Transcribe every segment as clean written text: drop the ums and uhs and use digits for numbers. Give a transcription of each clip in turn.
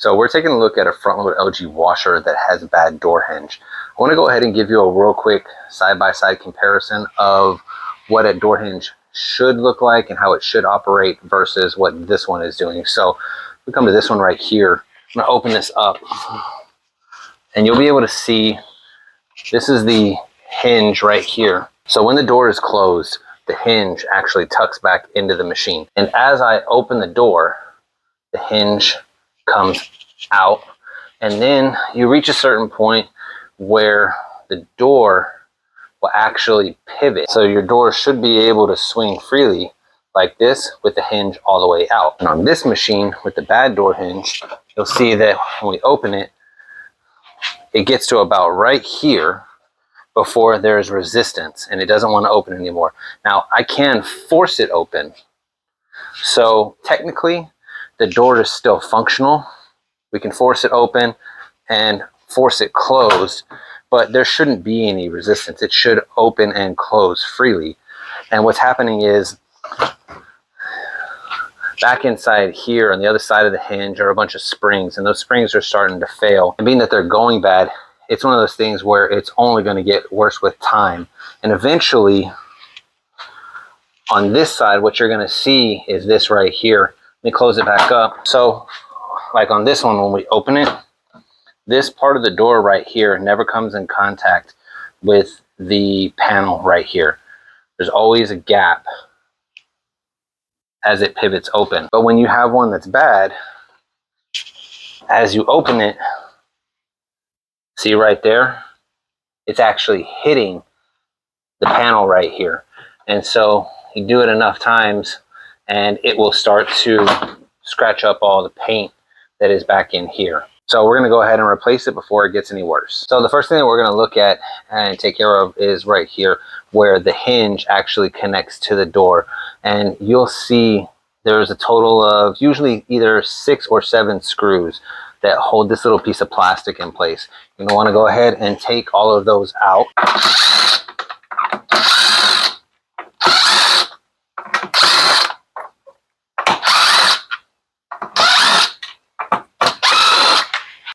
So we're taking a look at a front load LG washer that has a bad door hinge. I want to go ahead and give you a real quick side-by-side comparison of what a door hinge should look like and how it should operate versus what this one is doing. So we come to this one right here. I'm going to open this up and you'll be able to see this is the hinge right here. So when the door is closed, the hinge actually tucks back into the machine. And as I open the door, the hinge comes out. And then you reach a certain point where the door will actually pivot. So your door should be able to swing freely like this with the hinge all the way out. And on this machine with the bad door hinge, you'll see that when we open it, it gets to about right here before there's resistance and it doesn't want to open anymore. Now I can force it open. So technically the door is still functional. We can force it open and force it closed, but there shouldn't be any resistance. It should open and close freely. And what's happening is back inside here on the other side of the hinge are a bunch of springs, and those springs are starting to fail. And being that they're going bad, it's one of those things where it's only going to get worse with time. And eventually on this side, what you're going to see is this right here. Let me close it back up. So like on this one, when we open it, this part of the door right here never comes in contact with the panel right here. There's always a gap as it pivots open. But when you have one that's bad, as you open it, see right there, it's actually hitting the panel right here. And so you do it enough times and it will start to scratch up all the paint that is back in here. So we're going to go ahead and replace it before it gets any worse. So the first thing that we're going to look at and take care of is right here where the hinge actually connects to the door. And you'll see there's a total of usually either 6 or 7 screws that hold this little piece of plastic in place. You're going to want to go ahead and take all of those out.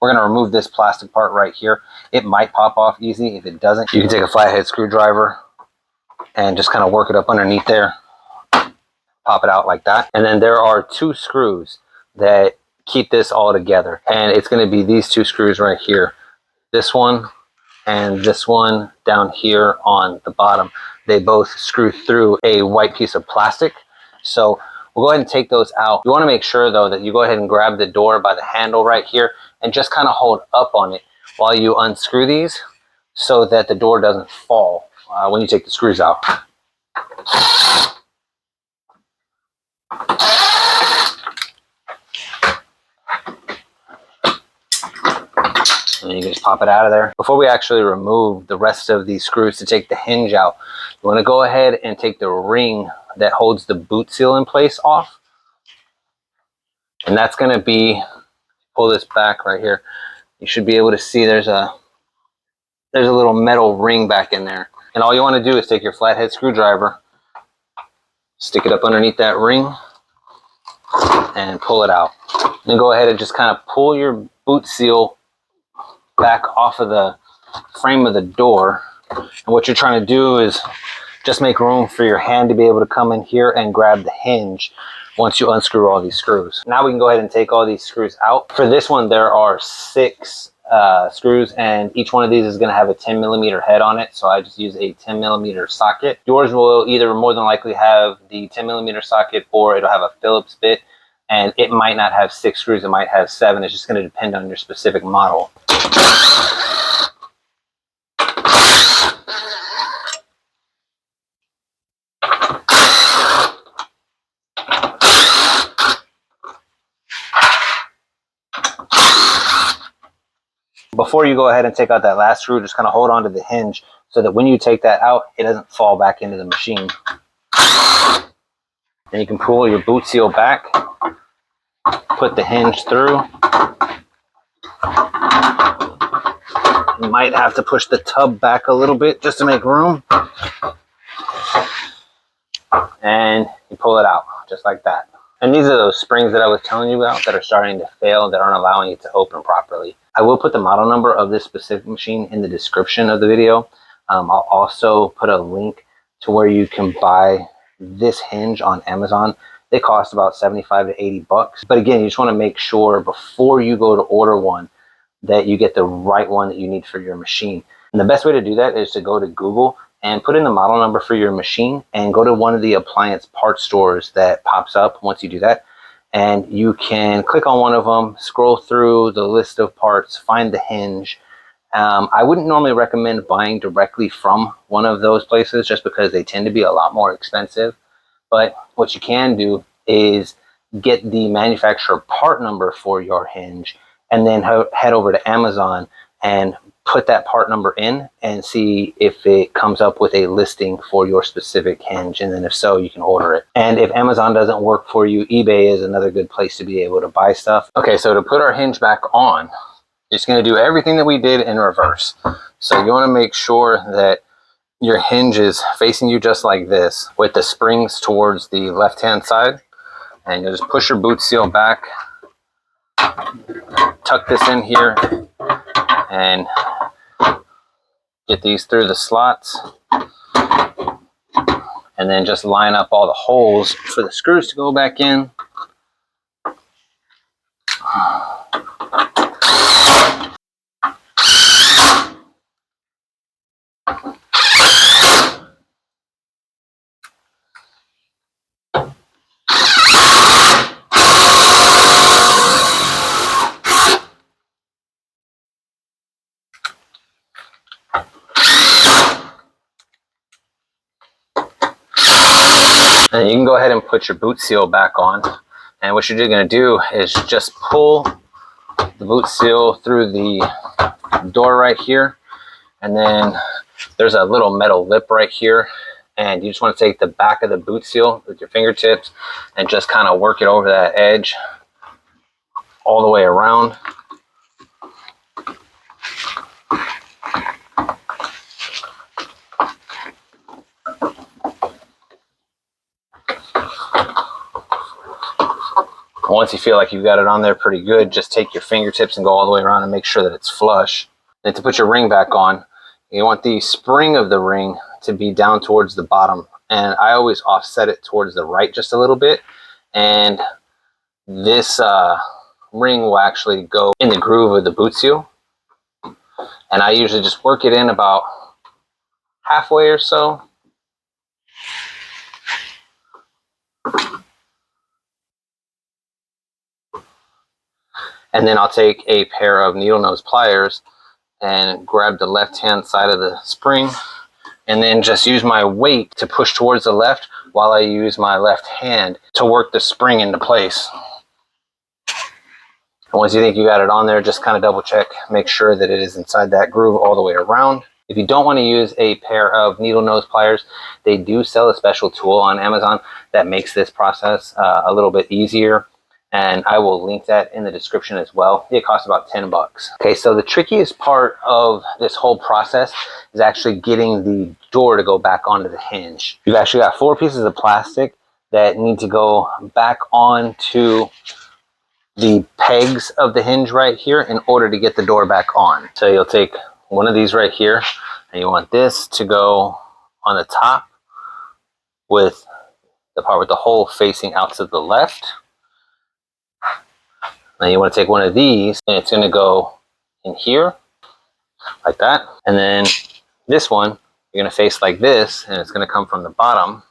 We're going to remove this plastic part right here. It might pop off easy. If it doesn't, you can take a flathead screwdriver and just kind of work it up underneath there. Pop it out like that. And then there are 2 screws that keep this all together. And it's going to be these 2 screws right here. This one and this one down here on the bottom. They both screw through a white piece of plastic. So we'll go ahead and take those out. You want to make sure though that you go ahead and grab the door by the handle right here and just kind of hold up on it while you unscrew these so that the door doesn't fall when you take the screws out. And you can just pop it out of there. Before we actually remove the rest of these screws to take the hinge out, you want to go ahead and take the ring that holds the boot seal in place off. And that's going to be, pull this back right here, you should be able to see there's a little metal ring back in there. And all you want to do is take your flathead screwdriver, stick it up underneath that ring, and pull it out. Then go ahead and just kind of pull your boot seal back off of the frame of the door. And what you're trying to do is just make room for your hand to be able to come in here and grab the hinge once you unscrew all these screws. Now we can go ahead and take all these screws out. For this one, there are 6 screws, and each one of these is going to have a 10mm head on it. So I just use a 10mm socket. Yours will either more than likely have the 10mm socket or it'll have a Phillips bit, and it might not have 6 screws, it might have 7. It's just going to depend on your specific model. Before you go ahead and take out that last screw, just kind of hold on to the hinge so that when you take that out, it doesn't fall back into the machine. Then you can pull your boot seal back, put the hinge through. You might have to push the tub back a little bit just to make room. And you pull it out just like that. And these are those springs that I was telling you about that are starting to fail, that aren't allowing it to open properly. I will put the model number of this specific machine in the description of the video. I'll also put a link to where you can buy this hinge on Amazon. They cost about 75 to 80 bucks. But again, you just want to make sure before you go to order one that you get the right one that you need for your machine. And the best way to do that is to go to Google and put in the model number for your machine and go to one of the appliance parts stores that pops up once you do that. And you can click on one of them, scroll through the list of parts, find the hinge. I wouldn't normally recommend buying directly from one of those places just because they tend to be a lot more expensive. But what you can do is get the manufacturer part number for your hinge and then head over to Amazon and put that part number in and see if it comes up with a listing for your specific hinge. And then if so, you can order it. And if Amazon doesn't work for you, eBay is another good place to be able to buy stuff. Okay, so to put our hinge back on, you're just going to do everything that we did in reverse. So you want to make sure that your hinge is facing you just like this with the springs towards the left hand side. And you'll just push your boot seal back, tuck this in here, and get these through the slots, and then just line up all the holes for the screws to go back in. And you can go ahead and put your boot seal back on. And what you're going to do is just pull the boot seal through the door right here. And then there's a little metal lip right here. And you just want to take the back of the boot seal with your fingertips and just kind of work it over that edge all the way around. Once you feel like you've got it on there pretty good, just take your fingertips and go all the way around and make sure that it's flush. Then to put your ring back on, you want the spring of the ring to be down towards the bottom. And I always offset it towards the right just a little bit. And this ring will actually go in the groove of the boot seal. And I usually just work it in about halfway or so. And then I'll take a pair of needle nose pliers and grab the left hand side of the spring and then just use my weight to push towards the left while I use my left hand to work the spring into place. And once you think you got it on there, just kind of double check, make sure that it is inside that groove all the way around. If you don't want to use a pair of needle nose pliers, they do sell a special tool on Amazon that makes this process a little bit easier. And I will link that in the description as well. It costs about 10 bucks. Okay, so the trickiest part of this whole process is actually getting the door to go back onto the hinge. You've actually got 4 pieces of plastic that need to go back onto the pegs of the hinge right here in order to get the door back on. So you'll take one of these right here, and you want this to go on the top with the part with the hole facing out to the left. Then you want to take one of these and it's going to go in here like that. And then this one, you're going to face like this and it's going to come from the bottom.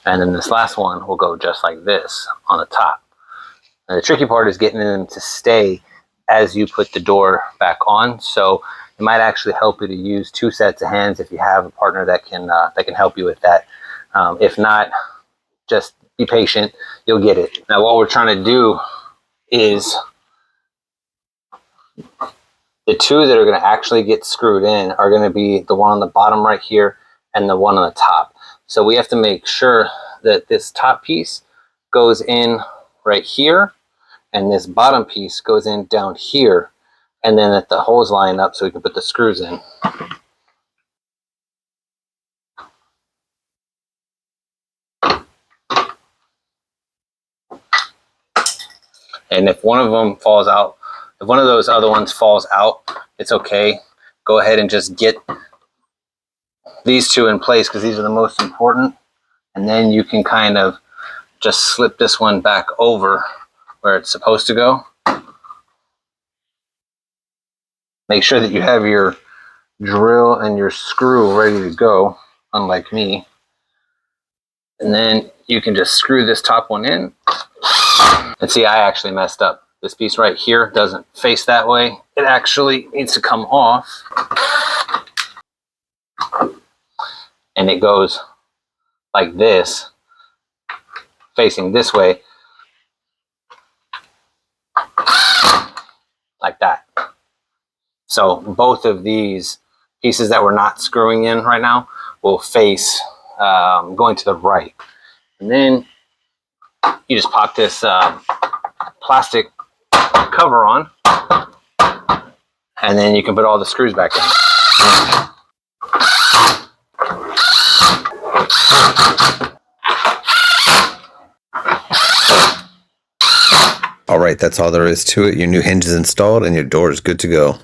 And then this last one will go just like this on the top. And the tricky part is getting them to stay as you put the door back on. So it might actually help you to use 2 sets of hands if you have a partner that can help you with that. If not, just be patient, you'll get it. Now what we're trying to do is the 2 that are going to actually get screwed in are going to be the one on the bottom right here and the one on the top. So we have to make sure that this top piece goes in right here and this bottom piece goes in down here, and then that the holes line up so we can put the screws in. And if one of them falls out, if one of those other ones falls out, it's okay. Go ahead and just get these two in place because these are the most important. And then you can kind of just slip this one back over where it's supposed to go. Make sure that you have your drill and your screw ready to go, unlike me. And then you can just screw this top one in. And see, I actually messed up. This piece right here doesn't face that way. It actually needs to come off. And it goes like this, facing this way, like that. So both of these pieces that we're not screwing in right now will face going to the right. And then you just pop this plastic cover on, and then you can put all the screws back in. All right, that's all there is to it. Your new hinge is installed and your door is good to go.